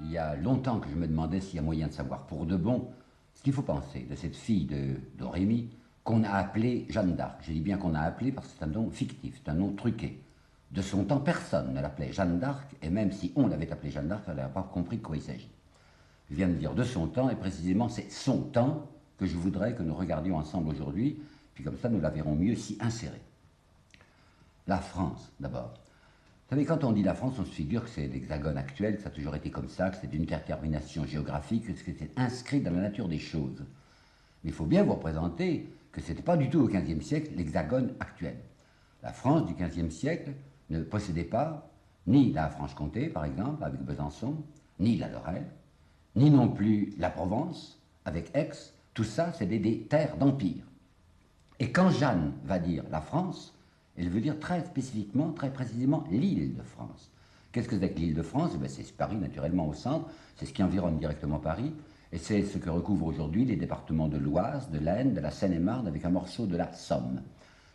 Il y a longtemps que je me demandais s'il y a moyen de savoir pour de bon ce qu'il faut penser de cette fille d'Aurémy qu'on a appelée Jeanne d'Arc. Je dis bien qu'on a appelée parce que c'est un nom fictif, c'est un nom truqué. De son temps, personne ne l'appelait Jeanne d'Arc, et même si on l'avait appelée Jeanne d'Arc, elle n'avait pas compris de quoi il s'agit. Je viens de dire de son temps, et précisément c'est son temps que je voudrais que nous regardions ensemble aujourd'hui, puis comme ça nous la verrons mieux s'y insérer. La France, d'abord. Vous savez, quand on dit la France, on se figure que c'est l'hexagone actuel, que ça a toujours été comme ça, que c'est d'une détermination géographique, que c'est inscrit dans la nature des choses. Mais il faut bien vous représenter que ce n'était pas du tout au XVe siècle l'hexagone actuel. La France du XVe siècle ne possédait pas ni la Franche-Comté, par exemple, avec Besançon, ni la Lorraine, ni non plus la Provence, avec Aix. Tout ça, c'était des terres d'empire. Et quand Jeanne va dire la France, elle veut dire très spécifiquement, très précisément, l'île de France. Qu'est-ce que c'est que l'île de France? C'est Paris, naturellement, au centre. C'est ce qui environne directement Paris. Et c'est ce que recouvrent aujourd'hui les départements de l'Oise, de l'Aisne, de la Seine-et-Marne, avec un morceau de la Somme.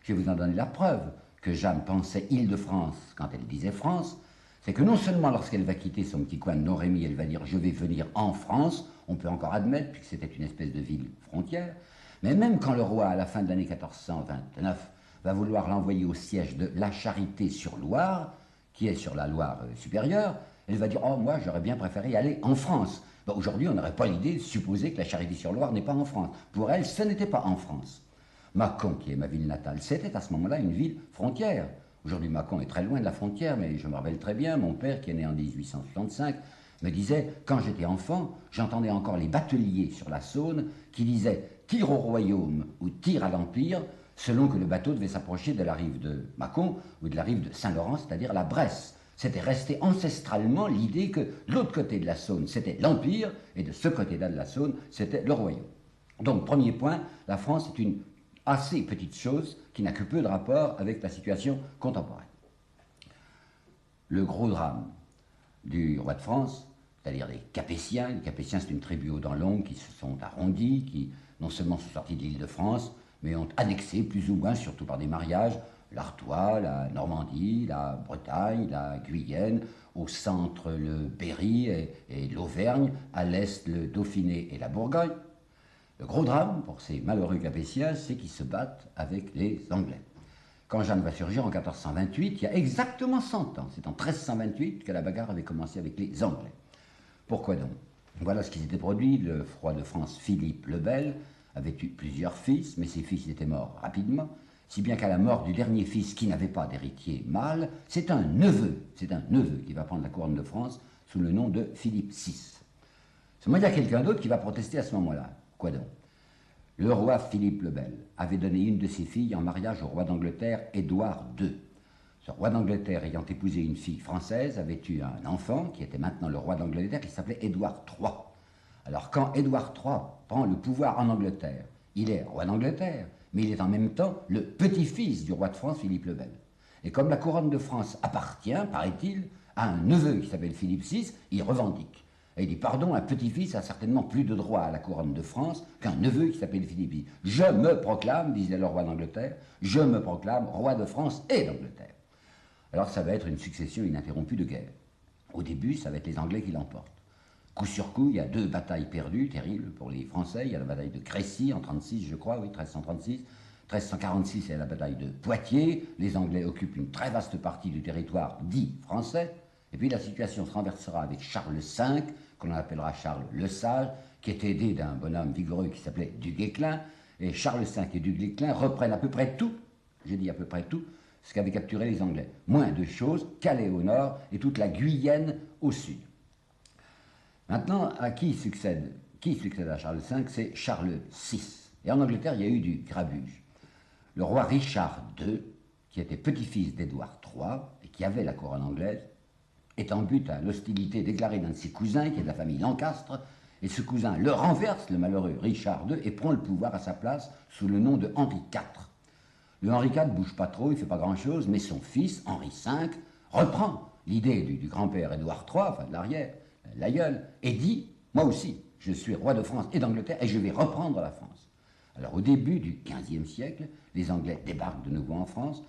Je vais vous en donner la preuve que Jeanne pensait Île-de-France quand elle disait France. C'est que non seulement lorsqu'elle va quitter son petit coin de Domrémy, elle va dire « je vais venir en France », on peut encore admettre, puisque c'était une espèce de ville frontière, mais même quand le roi, à la fin de l'année 1429, va vouloir l'envoyer au siège de La Charité-sur-Loire, qui est sur la Loire supérieure, elle va dire « oh, moi, j'aurais bien préféré aller en France ». Ben, aujourd'hui, on n'aurait pas l'idée de supposer que La Charité-sur-Loire n'est pas en France. Pour elle, ce n'était pas en France. Mâcon, qui est ma ville natale, c'était à ce moment-là une ville frontière. Aujourd'hui, Mâcon est très loin de la frontière, mais je me rappelle très bien, mon père, qui est né en 1865, me disait, quand j'étais enfant, j'entendais encore les bateliers sur la Saône qui disaient « tire au royaume » ou « tire à l'Empire », selon que le bateau devait s'approcher de la rive de Mâcon ou de la rive de Saint-Laurent, c'est-à-dire la Bresse. C'était resté ancestralement l'idée que de l'autre côté de la Saône, c'était l'Empire, et de ce côté-là de la Saône, c'était le royaume. Donc, premier point, la France est une assez petite chose qui n'a que peu de rapport avec la situation contemporaine. Le gros drame du roi de France, c'est-à-dire les Capétiens c'est une tribu aux dents longues qui se sont arrondis, qui non seulement sont sortis de l'île de France, mais ont annexé plus ou moins, surtout par des mariages, l'Artois, la Normandie, la Bretagne, la Guyenne, au centre le Berry et l'Auvergne, à l'est le Dauphiné et la Bourgogne. Le gros drame pour ces malheureux Capétiens, c'est qu'ils se battent avec les Anglais. Quand Jeanne va surgir en 1428, il y a exactement 100 ans, c'est en 1328 que la bagarre avait commencé avec les Anglais. Pourquoi donc? Voilà ce qui s'était produit. Le roi de France, Philippe le Bel, avait eu plusieurs fils, mais ses fils étaient morts rapidement, si bien qu'à la mort du dernier fils qui n'avait pas d'héritier mâle, c'est un neveu qui va prendre la couronne de France sous le nom de Philippe VI. Seulement, il y a quelqu'un d'autre qui va protester à ce moment-là. Quoi donc? Le roi Philippe le Bel avait donné une de ses filles en mariage au roi d'Angleterre, Édouard II. Ce roi d'Angleterre, ayant épousé une fille française, avait eu un enfant qui était maintenant le roi d'Angleterre, qui s'appelait Édouard III. Alors quand Édouard III prend le pouvoir en Angleterre, il est roi d'Angleterre, mais il est en même temps le petit-fils du roi de France, Philippe le Bel. Et comme la couronne de France appartient, paraît-il, à un neveu qui s'appelle Philippe VI, il revendique. Et il dit, pardon, un petit-fils a certainement plus de droit à la couronne de France qu'un neveu qui s'appelle Philippe VI. Je me proclame, disait le roi d'Angleterre, je me proclame roi de France et d'Angleterre. Alors ça va être une succession ininterrompue de guerres. Au début, ça va être les Anglais qui l'emportent. Coup sur coup, il y a 2 batailles perdues, terribles pour les Français. Il y a la bataille de Crécy en 36, je crois, oui, 1336. 1346, c'est la bataille de Poitiers. Les Anglais occupent une très vaste partie du territoire dit français. Et puis la situation se renversera avec Charles V, que l'on appellera Charles le Sage, qui est aidé d'un bonhomme vigoureux qui s'appelait Du Guesclin. Et Charles V et Du Guesclin reprennent à peu près tout, j'ai dit à peu près tout, ce qu'avaient capturé les Anglais. Moins de choses, Calais au nord et toute la Guyenne au sud. Maintenant, à qui succède à Charles V? C'est Charles VI. Et en Angleterre, il y a eu du grabuge. Le roi Richard II, qui était petit-fils d'Édouard III et qui avait la couronne anglaise, est en but à l'hostilité déclarée d'un de ses cousins, qui est de la famille Lancastre, et ce cousin le renverse, le malheureux Richard II, et prend le pouvoir à sa place sous le nom de Henri IV. Le Henri IV ne bouge pas trop, il ne fait pas grand-chose, mais son fils, Henri V, reprend l'idée du grand-père Édouard III, enfin de l'arrière, l'aïeul, et dit, moi aussi, je suis roi de France et d'Angleterre, et je vais reprendre la France. Alors au début du XVe siècle, les Anglais débarquent de nouveau en France,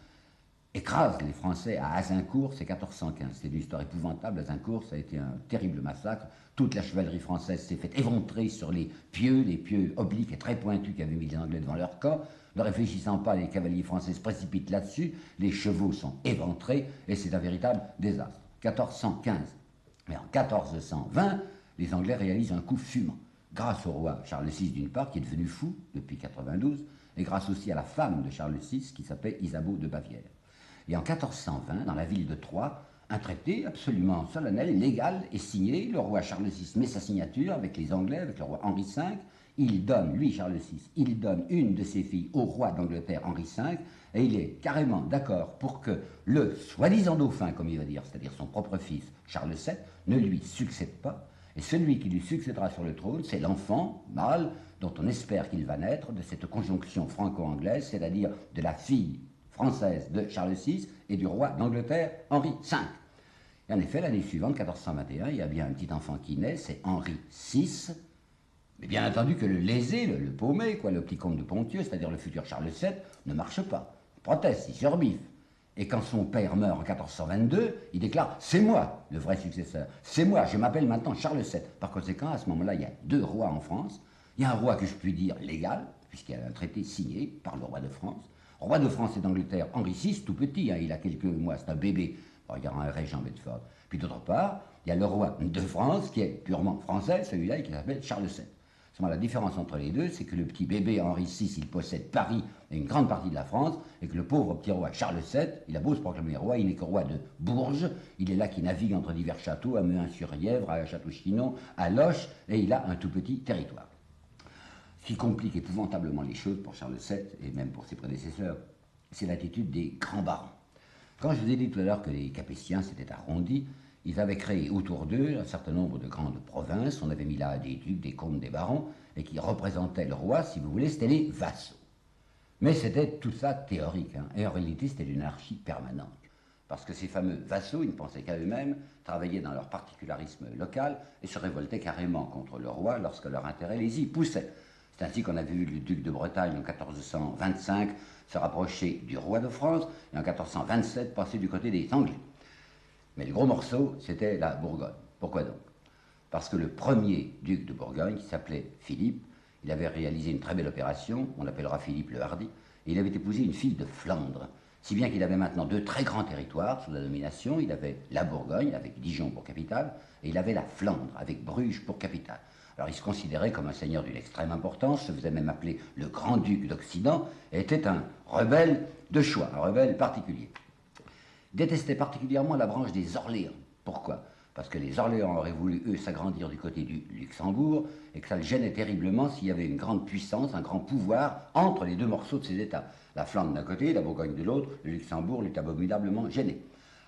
écrase les Français à Azincourt, c'est 1415. C'est une histoire épouvantable. Azincourt, ça a été un terrible massacre. Toute la chevalerie française s'est faite éventrer sur les pieux obliques et très pointus qu'avaient mis les Anglais devant leur camp. Ne réfléchissant pas, les cavaliers français se précipitent là-dessus, les chevaux sont éventrés, et c'est un véritable désastre. 1415. Mais en 1420, les Anglais réalisent un coup fumant, grâce au roi Charles VI d'une part, qui est devenu fou depuis 92, et grâce aussi à la femme de Charles VI, qui s'appelait Isabeau de Bavière. Et en 1420, dans la ville de Troyes, un traité absolument solennel, légal, est signé. Le roi Charles VI met sa signature avec les Anglais, avec le roi Henri V. Il donne, lui, Charles VI, il donne une de ses filles au roi d'Angleterre, Henri V, et il est carrément d'accord pour que le soi-disant dauphin, comme il va dire, c'est-à-dire son propre fils, Charles VII, ne lui succède pas. Et celui qui lui succédera sur le trône, c'est l'enfant mâle dont on espère qu'il va naître de cette conjonction franco-anglaise, c'est-à-dire de la fille française de Charles VI et du roi d'Angleterre, Henri V. Et en effet, l'année suivante, 1421, il y a bien un petit enfant qui naît, c'est Henri VI. Mais bien entendu que le lésé, le paumé, le petit comte de Ponthieu, c'est-à-dire le futur Charles VII, ne marche pas. Il proteste, il surbiffe. Et quand son père meurt en 1422, il déclare « C'est moi le vrai successeur, c'est moi, je m'appelle maintenant Charles VII ». Par conséquent, à ce moment-là, il y a deux rois en France. Il y a un roi que je puis dire légal, puisqu'il y a un traité signé par le roi de France. Roi de France et d'Angleterre, Henri VI, tout petit, il a quelques mois, c'est un bébé. Bon, il y aura un régent Bedford. Puis d'autre part, il y a le roi de France, qui est purement français, celui-là, et qui s'appelle Charles VII. La différence entre les deux, c'est que le petit bébé Henri VI, il possède Paris et une grande partie de la France, et que le pauvre petit roi Charles VII, il a beau se proclamer roi, il n'est que roi de Bourges, il est là qui navigue entre divers châteaux, à Mehun-sur-Yèvre, à Château-Chinon, à Loches, et il a un tout petit territoire. Ce qui complique épouvantablement les choses pour Charles VII, et même pour ses prédécesseurs, c'est l'attitude des grands barons. Quand je vous ai dit tout à l'heure que les Capétiens s'étaient arrondis, ils avaient créé autour d'eux un certain nombre de grandes provinces. On avait mis là des ducs, des comtes, des barons, et qui représentaient le roi, si vous voulez, c'était les vassaux. Mais c'était tout ça théorique, et en réalité c'était une anarchie permanente. Parce que ces fameux vassaux, ils ne pensaient qu'à eux-mêmes, travaillaient dans leur particularisme local, et se révoltaient carrément contre le roi lorsque leur intérêt les y poussait. C'est ainsi qu'on avait vu le duc de Bretagne en 1425 se rapprocher du roi de France, et en 1427 passer du côté des Anglais. Mais le gros morceau, c'était la Bourgogne. Pourquoi donc? Parce que le premier duc de Bourgogne, qui s'appelait Philippe, il avait réalisé une très belle opération, on l'appellera Philippe le Hardi, et il avait épousé une fille de Flandre, si bien qu'il avait maintenant deux très grands territoires sous la domination. Il avait la Bourgogne, avec Dijon pour capitale, et il avait la Flandre, avec Bruges pour capitale. Alors il se considérait comme un seigneur d'une extrême importance, se faisait même appeler le grand-duc d'Occident, et était un rebelle de choix, un rebelle particulier. Il détestait particulièrement la branche des Orléans. Pourquoi? Parce que les Orléans auraient voulu, eux, s'agrandir du côté du Luxembourg, et que ça le gênait terriblement s'il y avait une grande puissance, un grand pouvoir entre les deux morceaux de ces États. La Flandre d'un côté, la Bourgogne de l'autre, le Luxembourg l'est abominablement gêné.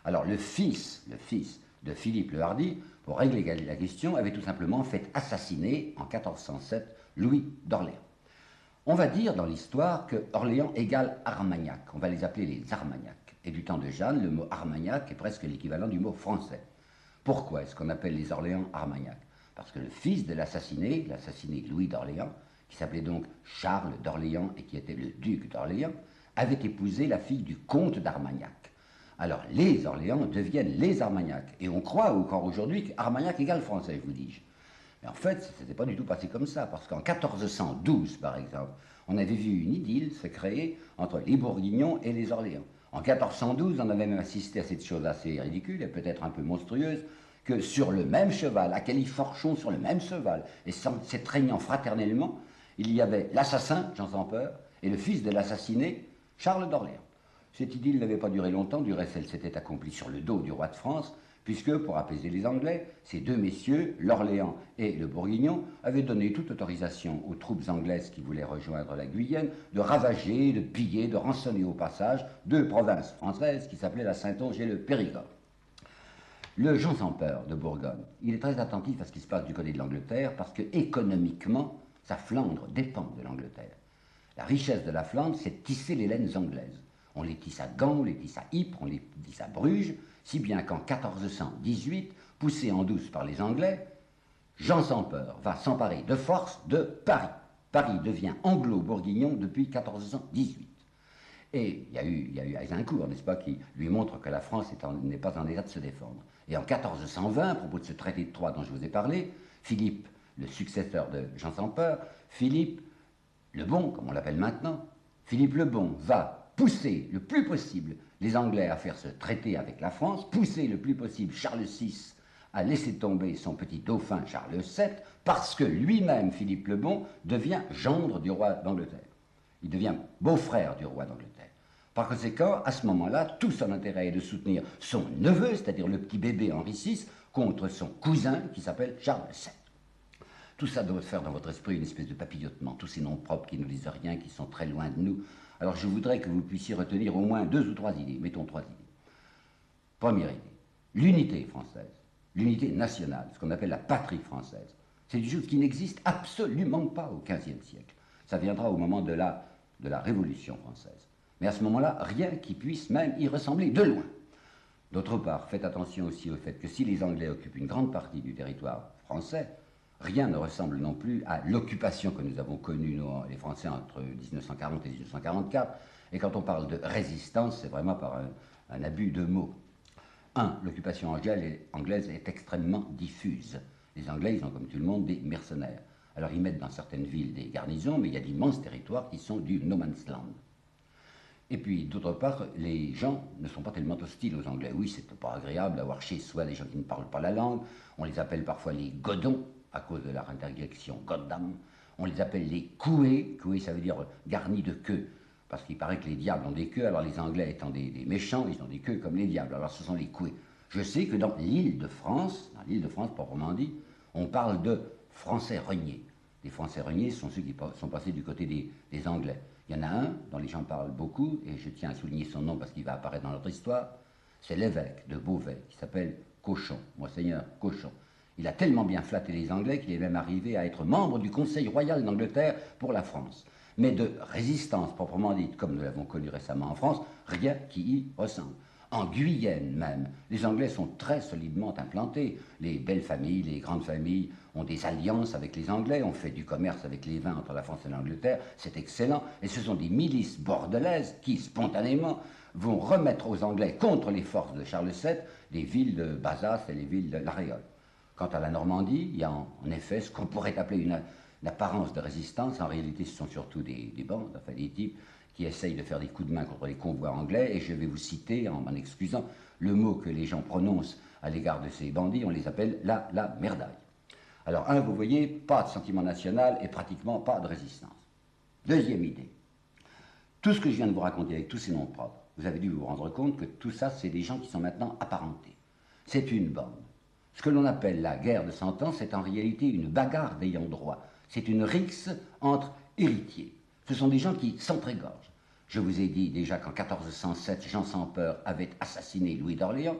Alors le fils de Philippe le Hardi, pour régler la question, avait tout simplement fait assassiner, en 1407, Louis d'Orléans. On va dire dans l'histoire que Orléans égale Armagnac. On va les appeler les Armagnacs. Et du temps de Jeanne, le mot Armagnac est presque l'équivalent du mot français. Pourquoi est-ce qu'on appelle les Orléans Armagnac? Parce que le fils de l'assassiné Louis d'Orléans, qui s'appelait donc Charles d'Orléans et qui était le duc d'Orléans, avait épousé la fille du comte d'Armagnac. Alors les Orléans deviennent les Armagnacs. Et on croit encore aujourd'hui qu'Armagnac égale français, vous dis-je. Mais en fait, ça ne s'était pas du tout passé comme ça, parce qu'en 1412, par exemple, on avait vu une idylle se créer entre les Bourguignons et les Orléans. En 1412, on avait même assisté à cette chose assez ridicule et peut-être un peu monstrueuse, que sur le même cheval, à califorchon sur le même cheval, et s'étreignant fraternellement, il y avait l'assassin, Jean sans peur, et le fils de l'assassiné, Charles d'Orléans. Cette idylle n'avait pas duré longtemps, du reste elle s'était accomplie sur le dos du roi de France, puisque, pour apaiser les Anglais, ces deux messieurs, l'Orléans et le Bourguignon, avaient donné toute autorisation aux troupes anglaises qui voulaient rejoindre la Guyenne de ravager, de piller, de rançonner au passage deux provinces françaises qui s'appelaient la Saintonge et le Périgord. Le Jean sans peur de Bourgogne, il est très attentif à ce qui se passe du côté de l'Angleterre, parce que économiquement, sa Flandre dépend de l'Angleterre. La richesse de la Flandre, c'est tisser les laines anglaises. On les tisse à Gand, on les tisse à Ypres, on les tisse à Bruges, si bien qu'en 1418, poussé en douce par les Anglais, Jean sans peur va s'emparer de force de Paris. Paris devient anglo-bourguignon depuis 1418. Et il y a eu Azincourt, n'est-ce pas, qui lui montre que la France n'est pas en état de se défendre. Et en 1420, à propos de ce traité de Troyes dont je vous ai parlé, Philippe, le successeur de Jean sans peur, Philippe le Bon, comme on l'appelle maintenant, Philippe le Bon va pousser le plus possible les Anglais à faire ce traité avec la France, pousser le plus possible Charles VI à laisser tomber son petit dauphin Charles VII, parce que lui-même, Philippe le Bon, devient gendre du roi d'Angleterre. Il devient beau-frère du roi d'Angleterre. Par conséquent, à ce moment-là, tout son intérêt est de soutenir son neveu, c'est-à-dire le petit bébé Henri VI, contre son cousin qui s'appelle Charles VII. Tout ça doit faire dans votre esprit une espèce de papillotement, tous ces noms propres qui ne disent rien, qui sont très loin de nous. Alors je voudrais que vous puissiez retenir au moins 2 ou 3 idées, mettons 3 idées. Première idée, l'unité française, l'unité nationale, ce qu'on appelle la patrie française. C'est une chose qui n'existe absolument pas au XVe siècle. Ça viendra au moment de la Révolution française. Mais à ce moment-là, rien qui puisse même y ressembler de loin. D'autre part, faites attention aussi au fait que si les Anglais occupent une grande partie du territoire français, rien ne ressemble non plus à l'occupation que nous avons connue, nous, les Français, entre 1940 et 1944. Et quand on parle de résistance, c'est vraiment par un abus de mots. L'occupation anglaise est extrêmement diffuse. Les Anglais, ils ont comme tout le monde des mercenaires. Alors ils mettent dans certaines villes des garnisons, mais il y a d'immenses territoires qui sont du no man's land. Et puis, d'autre part, les gens ne sont pas tellement hostiles aux Anglais. Oui, c'est pas agréable d'avoir chez soi des gens qui ne parlent pas la langue. On les appelle parfois les godons, à cause de leur interjection goddam. On les appelle les coués. Coués, ça veut dire garnis de queues. Parce qu'il paraît que les diables ont des queues, alors les Anglais étant des méchants, ils ont des queues comme les diables. Alors ce sont les coués. Je sais que dans l'île de France proprement dit, on parle de Français reniés. Les Français reniés sont ceux qui sont passés du côté des Anglais. Il y en a un dont les gens parlent beaucoup, et je tiens à souligner son nom parce qu'il va apparaître dans notre histoire, c'est l'évêque de Beauvais, qui s'appelle Cochon, Monseigneur Cochon. Il a tellement bien flatté les Anglais qu'il est même arrivé à être membre du Conseil royal d'Angleterre pour la France. Mais de résistance proprement dite, comme nous l'avons connu récemment en France, rien qui y ressemble. En Guyenne même, les Anglais sont très solidement implantés. Les belles familles, les grandes familles ont des alliances avec les Anglais, on fait du commerce avec les vins entre la France et l'Angleterre, c'est excellent. Et ce sont des milices bordelaises qui, spontanément, vont remettre aux Anglais contre les forces de Charles VII les villes de Bazas et les villes de l'Aréole. Quant à la Normandie, il y a en effet ce qu'on pourrait appeler une apparence de résistance. En réalité, ce sont surtout des bandes, enfin des types qui essayent de faire des coups de main contre les convois anglais. Et je vais vous citer, en m'en excusant, le mot que les gens prononcent à l'égard de ces bandits. On les appelle la merdaille. Alors, vous voyez, pas de sentiment national et pratiquement pas de résistance. Deuxième idée. Tout ce que je viens de vous raconter avec tous ces noms propres, vous avez dû vous rendre compte que tout ça, c'est des gens qui sont maintenant apparentés. C'est une bande. Ce que l'on appelle la guerre de 100 ans, c'est en réalité une bagarre d'ayant droit. C'est une rixe entre héritiers. Ce sont des gens qui s'entrégorgent. Je vous ai dit déjà qu'en 1407, Jean sans peur avait assassiné Louis d'Orléans.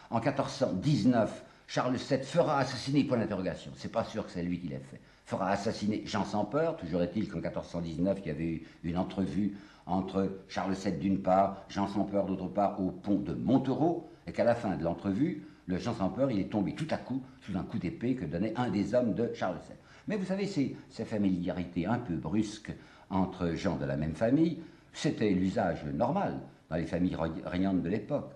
En 1419, Charles VII fera assassiner, point d'interrogation, c'est pas sûr que c'est lui qui l'ait fait, fera assassiner Jean sans peur. Toujours est-il qu'en 1419, il y avait eu une entrevue entre Charles VII d'une part, Jean sans peur d'autre part, au pont de Montereau, et qu'à la fin de l'entrevue, le Jean sans peur, il est tombé tout à coup sous un coup d'épée que donnait un des hommes de Charles VII. Mais vous savez, ces familiarités un peu brusques entre gens de la même famille, c'était l'usage normal dans les familles régnantes de l'époque.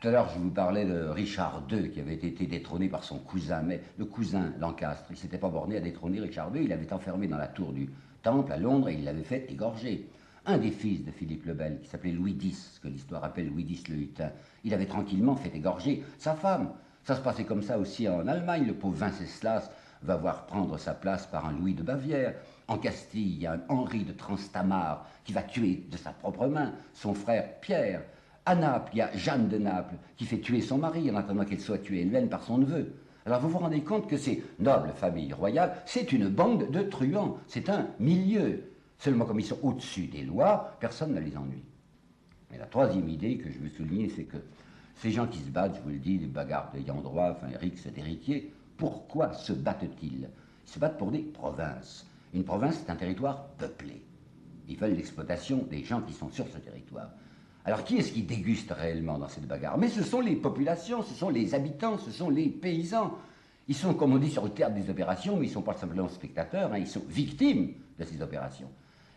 Tout à l'heure, je vous parlais de Richard II qui avait été détrôné par son cousin, mais le cousin Lancastre, il ne s'était pas borné à détrôner Richard II, il l'avait enfermé dans la tour du Temple à Londres et il l'avait fait égorger. Un des fils de Philippe le Bel, qui s'appelait Louis X, que l'histoire appelle Louis X le Hutin, il avait tranquillement fait égorger sa femme. Ça se passait comme ça aussi en Allemagne. Le pauvre Wenceslas va voir prendre sa place par un Louis de Bavière. En Castille, il y a un Henri de Transtamare qui va tuer de sa propre main son frère Pierre. À Naples, il y a Jeanne de Naples qui fait tuer son mari en attendant qu'elle soit tuée elle-même par son neveu. Alors vous vous rendez compte que ces nobles familles royales, c'est une bande de truands, c'est un milieu. Seulement comme ils sont au-dessus des lois, personne ne les ennuie. Et la troisième idée que je veux souligner, c'est que ces gens qui se battent, je vous le dis, des bagarres d'ayant droit, enfin rixes d'héritiers, pourquoi se battent-ils? Ils se battent pour des provinces. Une province, c'est un territoire peuplé. Ils veulent l'exploitation des gens qui sont sur ce territoire. Alors qui est-ce qui déguste réellement dans cette bagarre? Mais ce sont les populations, ce sont les habitants, ce sont les paysans. Ils sont, comme on dit, sur le théâtre des opérations, mais ils ne sont pas simplement spectateurs, ils sont victimes de ces opérations.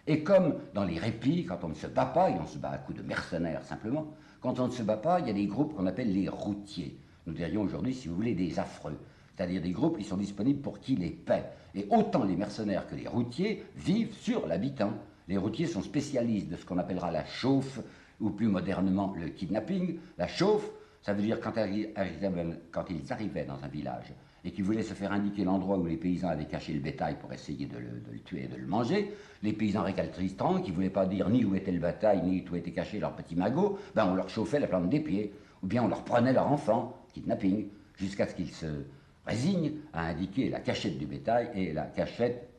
Et comme dans les répits, quand on ne se bat pas, et on se bat à coups de mercenaires simplement, quand on ne se bat pas, il y a des groupes qu'on appelle les routiers. Nous dirions aujourd'hui, si vous voulez, des affreux. C'est-à-dire des groupes qui sont disponibles pour qui les paie. Et autant les mercenaires que les routiers vivent sur l'habitant. Les routiers sont spécialistes de ce qu'on appellera la chauffe, ou plus modernement le kidnapping. La chauffe, ça veut dire quand ils arrivaient dans un village et qu'ils voulaient se faire indiquer l'endroit où les paysans avaient caché le bétail pour essayer de le tuer et de le manger, les paysans récalcitrants qui ne voulaient pas dire ni où était le bétail, ni où était caché leur petit magot, ben on leur chauffait la plante des pieds, ou bien on leur prenait leur enfant, kidnapping, jusqu'à ce qu'ils se résignent à indiquer la cachette du bétail et la cachette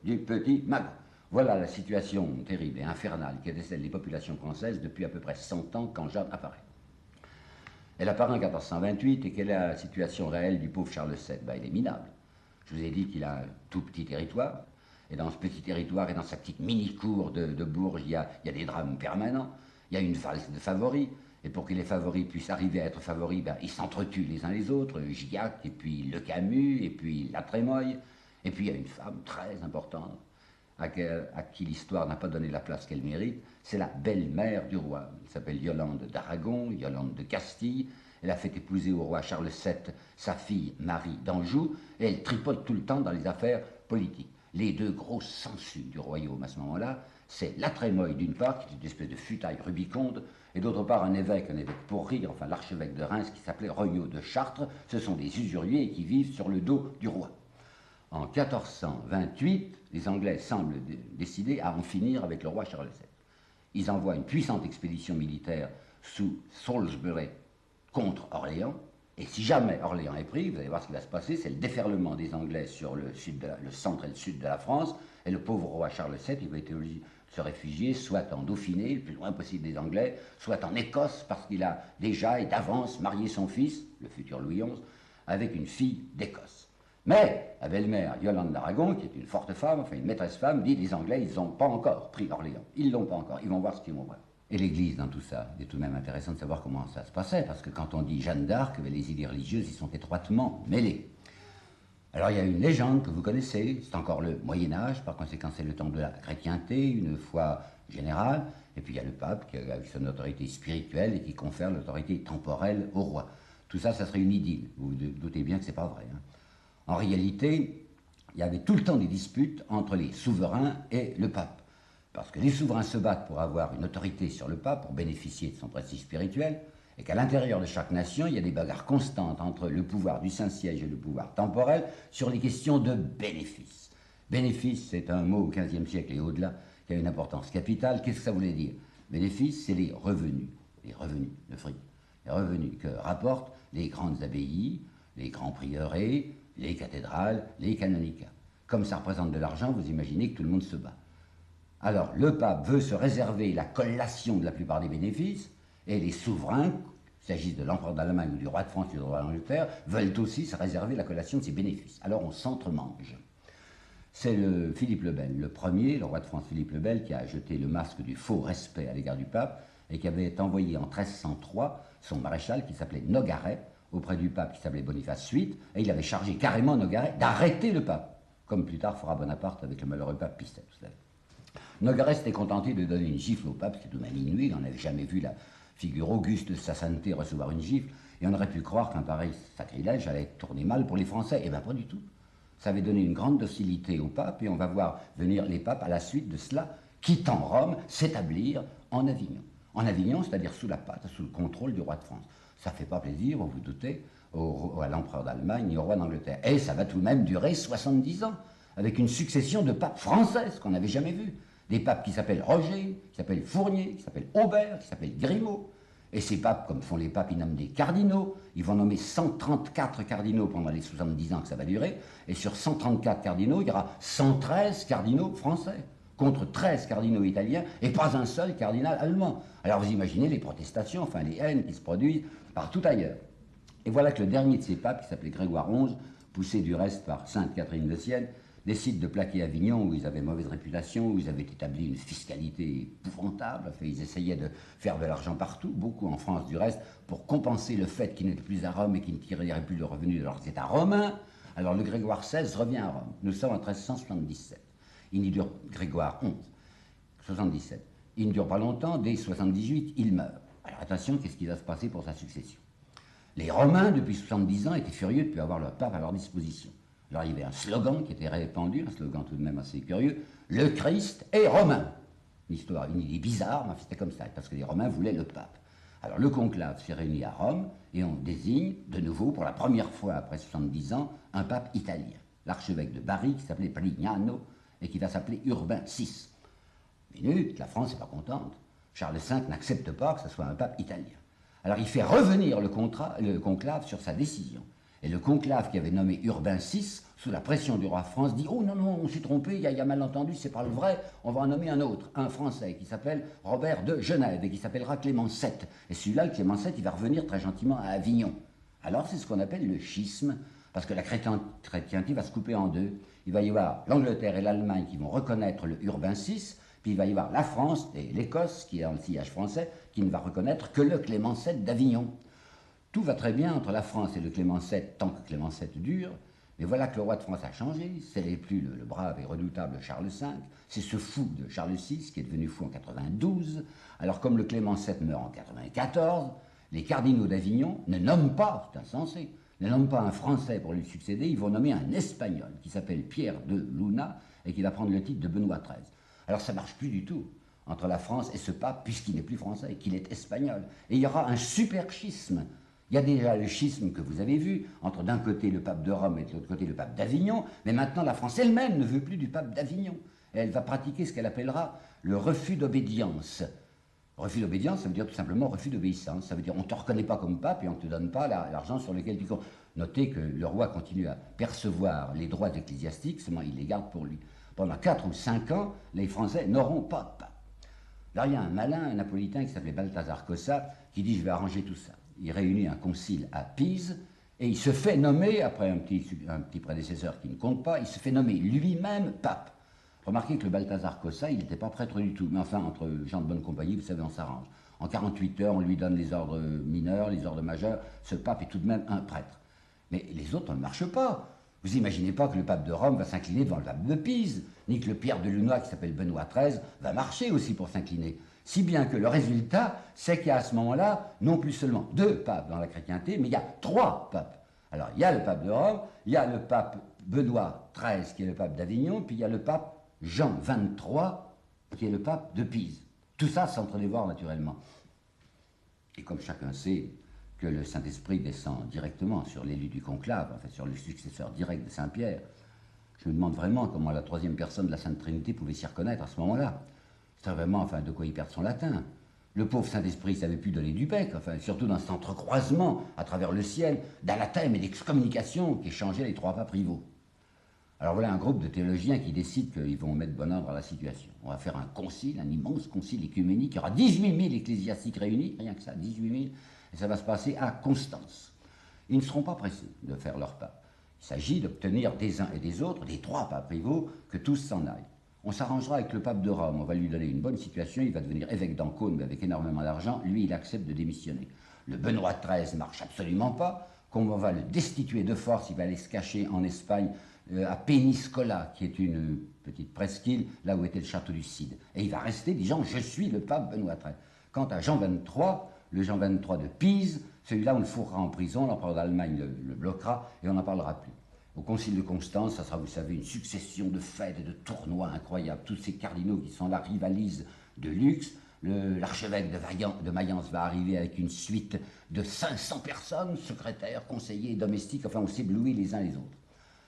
du petit magot. Voilà la situation terrible et infernale qui est celle des populations françaises depuis à peu près 100 ans quand Jeanne apparaît. Elle apparaît en 1428 et quelle est la situation réelle du pauvre Charles VII? Ben, il est minable. Je vous ai dit qu'il a un tout petit territoire, et dans ce petit territoire et dans sa petite mini-cour de Bourges, il y a des drames permanents, il y a une valse de favoris, et pour que les favoris puissent arriver à être favoris, ben, ils s'entretuent les uns les autres, Giac, et puis Le Camus, et puis La Trémoille, et puis il y a une femme très importante, à qui l'histoire n'a pas donné la place qu'elle mérite, c'est la belle-mère du roi. Elle s'appelle Yolande d'Aragon, Yolande de Castille. Elle a fait épouser au roi Charles VII sa fille Marie d'Anjou, et elle tripote tout le temps dans les affaires politiques. Les deux grosses sangsues du royaume à ce moment-là, c'est La Trémoille d'une part, qui est une espèce de futaille rubiconde, et d'autre part un évêque pour rire, enfin l'archevêque de Reims, qui s'appelait Regnault de Chartres. Ce sont des usuriers qui vivent sur le dos du roi. En 1428, les Anglais semblent décider à en finir avec le roi Charles VII. Ils envoient une puissante expédition militaire sous Salisbury contre Orléans, et si jamais Orléans est pris, vous allez voir ce qui va se passer, c'est le déferlement des Anglais sur le centre et le sud de la France, et le pauvre roi Charles VII, il va être obligé de se réfugier soit en Dauphiné, le plus loin possible des Anglais, soit en Écosse, parce qu'il a déjà et d'avance marié son fils, le futur Louis XI, avec une fille d'Écosse. Mais la belle-mère Yolande d'Aragon, qui est une forte femme, enfin une maîtresse femme, dit les Anglais, ils n'ont pas encore pris Orléans. Ils ne l'ont pas encore, ils vont voir ce qu'ils vont voir. Et l'Église dans tout ça, il est tout de même intéressant de savoir comment ça se passait, parce que quand on dit Jeanne d'Arc, les idées religieuses y sont étroitement mêlées. Alors il y a une légende que vous connaissez, c'est encore le Moyen-Âge, par conséquent c'est le temps de la chrétienté, une foi générale, et puis il y a le pape qui a son autorité spirituelle et qui confère l'autorité temporelle au roi. Tout ça, ça serait une idylle, vous vous doutez bien que c'est pas vrai. En réalité, il y avait tout le temps des disputes entre les souverains et le pape. Parce que les souverains se battent pour avoir une autorité sur le pape, pour bénéficier de son prestige spirituel, et qu'à l'intérieur de chaque nation, il y a des bagarres constantes entre le pouvoir du Saint-Siège et le pouvoir temporel sur les questions de bénéfice. Bénéfice, c'est un mot au XVe siècle et au-delà qui a une importance capitale. Qu'est-ce que ça voulait dire? Bénéfice, c'est les revenus, le fric, les revenus que rapportent les grandes abbayes, les grands prieurés, les cathédrales, les canonicats. Comme ça représente de l'argent, vous imaginez que tout le monde se bat. Alors, le pape veut se réserver la collation de la plupart des bénéfices, et les souverains, qu'il s'agisse de l'empereur d'Allemagne ou du roi de France ou du roi d'Angleterre, veulent aussi se réserver la collation de ces bénéfices. Alors on s'entremange. C'est Philippe le Bel, le premier, le roi de France Philippe le Bel, qui a jeté le masque du faux respect à l'égard du pape, et qui avait envoyé en 1303 son maréchal, qui s'appelait Nogaret, auprès du pape qui s'appelait Boniface VIII, et il avait chargé carrément Nogaret d'arrêter le pape, comme plus tard fera Bonaparte avec le malheureux pape Pie VII. Nogaret s'était contenté de donner une gifle au pape, ce qui est tout de même inouï, il n'en avait jamais vu la figure auguste de sa sainteté recevoir une gifle, et on aurait pu croire qu'un pareil sacrilège allait tourner mal pour les Français. Eh bien pas du tout. Ça avait donné une grande docilité au pape, et on va voir venir les papes à la suite de cela, quittant Rome, s'établir en Avignon. En Avignon, c'est-à-dire sous la patte, sous le contrôle du roi de France. Ça ne fait pas plaisir, vous vous doutez, à l'empereur d'Allemagne et au roi d'Angleterre. Et ça va tout de même durer 70 ans, avec une succession de papes français, ce qu'on n'avait jamais vu. Des papes qui s'appellent Roger, qui s'appellent Fournier, qui s'appellent Aubert, qui s'appellent Grimaud. Et ces papes, comme font les papes, ils nomment des cardinaux. Ils vont nommer 134 cardinaux pendant les 70 ans que ça va durer. Et sur 134 cardinaux, il y aura 113 cardinaux français, contre 13 cardinaux italiens, et pas un seul cardinal allemand. Alors vous imaginez les protestations, enfin les haines qui se produisent partout ailleurs. Et voilà que le dernier de ces papes, qui s'appelait Grégoire XI, poussé du reste par Sainte Catherine de Sienne, décide de plaquer Avignon, où ils avaient mauvaise réputation, où ils avaient établi une fiscalité épouvantable. Enfin, ils essayaient de faire de l'argent partout, beaucoup en France du reste, pour compenser le fait qu'ils n'étaient plus à Rome et qu'ils ne tireraient plus de revenus de leurs États romains. Alors le Grégoire XVI revient à Rome. Nous sommes en 1377. Il n'y dure Grégoire XI. 77. Il ne dure pas longtemps, dès 78, il meurt. Alors attention, qu'est-ce qui va se passer pour sa succession? Les Romains, depuis 70 ans, étaient furieux de ne plus avoir leur pape à leur disposition. Alors il y avait un slogan qui était répandu, un slogan tout de même assez curieux, le Christ est romain. Une histoire, une idée bizarre, mais c'était comme ça, parce que les Romains voulaient le pape. Alors le conclave s'est réuni à Rome, et on désigne, de nouveau, pour la première fois après 70 ans, un pape italien. L'archevêque de Bari, qui s'appelait Prignano, et qui va s'appeler Urbain VI. Minute, la France n'est pas contente. Charles V n'accepte pas que ce soit un pape italien. Alors il fait revenir le conclave sur sa décision. Et le conclave qui avait nommé Urbain VI, sous la pression du roi de France, dit « Oh non, non, on s'est trompé, il y a malentendu, c'est pas le vrai, on va en nommer un autre, un Français, qui s'appelle Robert de Genève, et qui s'appellera Clément VII. Et celui-là, Clément VII, il va revenir très gentiment à Avignon. » Alors c'est ce qu'on appelle le schisme, parce que la chrétienté va se couper en deux. Il va y avoir l'Angleterre et l'Allemagne qui vont reconnaître le Urbain VI, puis il va y avoir la France et l'Écosse, qui est dans le sillage français, qui ne va reconnaître que le Clément VII d'Avignon. Tout va très bien entre la France et le Clément VII, tant que Clément VII dure, mais voilà que le roi de France a changé, ce n'est plus le brave et redoutable Charles V, c'est ce fou de Charles VI qui est devenu fou en 92. Alors comme le Clément VII meurt en 94, les cardinaux d'Avignon ne nomment pas, c'est insensé, ne nomment pas un Français pour lui succéder, ils vont nommer un Espagnol qui s'appelle Pierre de Luna et qui va prendre le titre de Benoît XIII. Alors ça ne marche plus du tout entre la France et ce pape, puisqu'il n'est plus français, qu'il est espagnol. Et il y aura un super schisme. Il y a déjà le schisme que vous avez vu, entre d'un côté le pape de Rome et de l'autre côté le pape d'Avignon, mais maintenant la France elle-même ne veut plus du pape d'Avignon. Et elle va pratiquer ce qu'elle appellera le refus d'obédience. Refus d'obédience, ça veut dire tout simplement refus d'obéissance. Ça veut dire on ne te reconnaît pas comme pape et on ne te donne pas l'argent sur lequel tu comptes. Notez que le roi continue à percevoir les droits ecclésiastiques, seulement il les garde pour lui. Pendant 4 ou 5 ans, les Français n'auront pas de pape. Là, il y a un malin, un napolitain qui s'appelait Balthazar Cossa, qui dit « je vais arranger tout ça ». Il réunit un concile à Pise, et il se fait nommer, après un petit prédécesseur qui ne compte pas, il se fait nommer lui-même pape. Remarquez que le Balthazar Cossa, il n'était pas prêtre du tout, mais enfin, entre gens de bonne compagnie, vous savez, on s'arrange. En 48 heures, on lui donne les ordres mineurs, les ordres majeurs, ce pape est tout de même un prêtre. Mais les autres ne marchent pas. Vous imaginez pas que le pape de Rome va s'incliner devant le pape de Pise, ni que le Pierre de Luna, qui s'appelle Benoît XIII, va marcher aussi pour s'incliner. Si bien que le résultat, c'est qu'il y a à ce moment-là, non plus seulement 2 papes dans la chrétienté, mais il y a 3 papes. Alors, il y a le pape de Rome, il y a le pape Benoît XIII, qui est le pape d'Avignon, puis il y a le pape Jean XXIII, qui est le pape de Pise. Tout ça s'entre-dévore naturellement. Et comme chacun sait que le Saint-Esprit descend directement sur l'élu du conclave, enfin sur le successeur direct de Saint-Pierre, je me demande vraiment comment la 3e personne de la Sainte Trinité pouvait s'y reconnaître à ce moment-là. C'est vraiment, enfin, de quoi il perd son latin. Le pauvre Saint-Esprit ne savait plus donner du bec, enfin, surtout dans cet entrecroisement à travers le ciel d'anathèmes et d'excommunications qui changeaient les 3 papes rivaux. Alors voilà un groupe de théologiens qui décident qu'ils vont mettre bon ordre à la situation. On va faire un concile, un immense concile écuménique. Il y aura 18 000 ecclésiastiques réunis, rien que ça, 18 000, et ça va se passer à Constance. Ils ne seront pas pressés de faire leur pape. Il s'agit d'obtenir des uns et des autres, des 3 papes rivaux, que tous s'en aillent. On s'arrangera avec le pape de Rome, on va lui donner une bonne situation, il va devenir évêque d'Ancône, mais avec énormément d'argent. Lui, il accepte de démissionner. Le Benoît XIII ne marche absolument pas, qu'on va le destituer de force, il va aller se cacher en Espagne, à Péniscola, qui est une petite presqu'île, là où était le château du Cid. Et il va rester disant « je suis le pape Benoît XIII ». Quant à Jean XXIII, le Jean XXIII de Pise, celui-là on le fourrera en prison, l'empereur d'Allemagne le bloquera, et on n'en parlera plus. Au concile de Constance, ça sera, vous savez, une succession de fêtes et de tournois incroyables. Tous ces cardinaux qui sont là rivalisent de luxe. L'archevêque de Mayence va arriver avec une suite de 500 personnes, secrétaires, conseillers, domestiques, enfin on s'éblouit les uns les autres.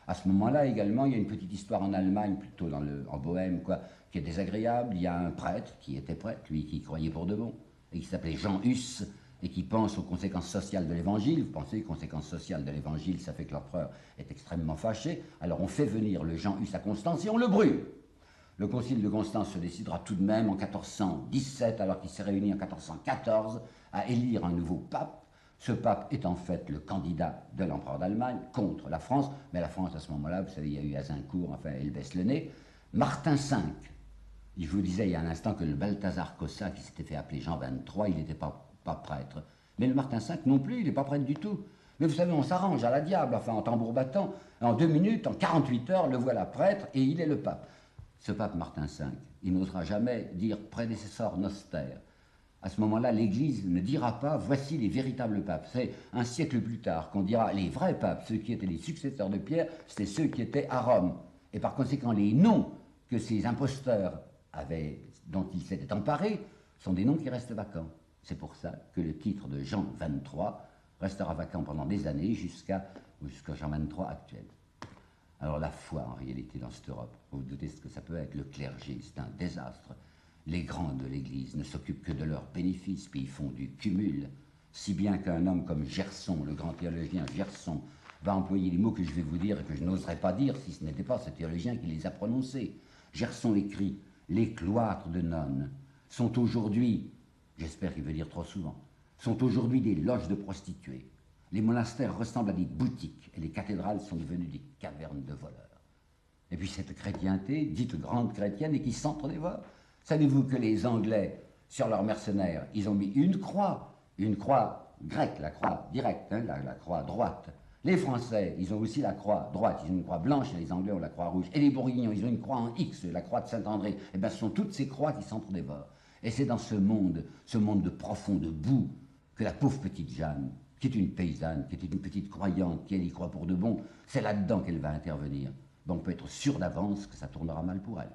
À ce moment-là également, il y a une petite histoire en Allemagne, plutôt en Bohème, quoi, qui est désagréable. Il y a un prêtre qui était prêtre, lui qui croyait pour de bon, et qui s'appelait Jean Hus, et qui pense aux conséquences sociales de l'Évangile. Vous pensez, conséquences sociales de l'Évangile, ça fait que l'empereur est extrêmement fâché. Alors on fait venir le Jean Hus à Constance et on le brûle. Le concile de Constance se décidera tout de même en 1417, alors qu'il s'est réuni en 1414, à élire un nouveau pape. Ce pape est en fait le candidat de l'empereur d'Allemagne contre la France, mais la France à ce moment-là, vous savez, il y a eu Azincourt, enfin elle baisse le nez. Martin V, je vous disais il y a un instant que le Balthazar Cossa, qui s'était fait appeler Jean XXIII, il n'était pas prêtre. Mais le Martin V non plus, il n'est pas prêtre du tout. Mais vous savez, on s'arrange à la diable, enfin en tambour battant. En 2 minutes, en 48 heures, le voilà prêtre et il est le pape. ce pape Martin V, il n'osera jamais dire prédécesseur noster. À ce moment-là, l'Église ne dira pas voici les véritables papes. C'est un siècle plus tard qu'on dira les vrais papes, ceux qui étaient les successeurs de Pierre, c'était ceux qui étaient à Rome. Et par conséquent, les noms que ces imposteurs dont ils s'étaient emparés sont des noms qui restent vacants. C'est pour ça que le titre de Jean 23 restera vacant pendant des années jusqu'à Jean 23 actuel. Alors la foi, en réalité, dans cette Europe, vous vous doutez ce que ça peut être, le clergé, c'est un désastre. Les grands de l'Église ne s'occupent que de leurs bénéfices, puis ils font du cumul, si bien qu'un homme comme Gerson, le grand théologien Gerson, va employer les mots que je vais vous dire et que je n'oserais pas dire si ce n'était pas ce théologien qui les a prononcés. Gerson écrit « Les cloîtres de nonnes sont aujourd'hui, j'espère qu'il veut dire trop souvent, sont aujourd'hui des loges de prostituées. Les monastères ressemblent à des boutiques et les cathédrales sont devenues des cavernes de voleurs. » Et puis cette chrétienté, dite grande chrétienne, et qui s'entre-dévore. Savez-vous que les Anglais, sur leurs mercenaires, ils ont mis une croix grecque, la croix directe, hein, la croix droite. Les Français, ils ont aussi la croix droite, ils ont une croix blanche, et les Anglais ont la croix rouge. Et les Bourguignons, ils ont une croix en X, la croix de Saint-André. Eh bien, ce sont toutes ces croix qui s'entre-dévorent. Et c'est dans ce monde de profond, de boue, que la pauvre petite Jeanne, qui est une paysanne, qui était une petite croyante, qui elle y croit pour de bon, c'est là-dedans qu'elle va intervenir. Ben, on peut être sûr d'avance que ça tournera mal pour elle.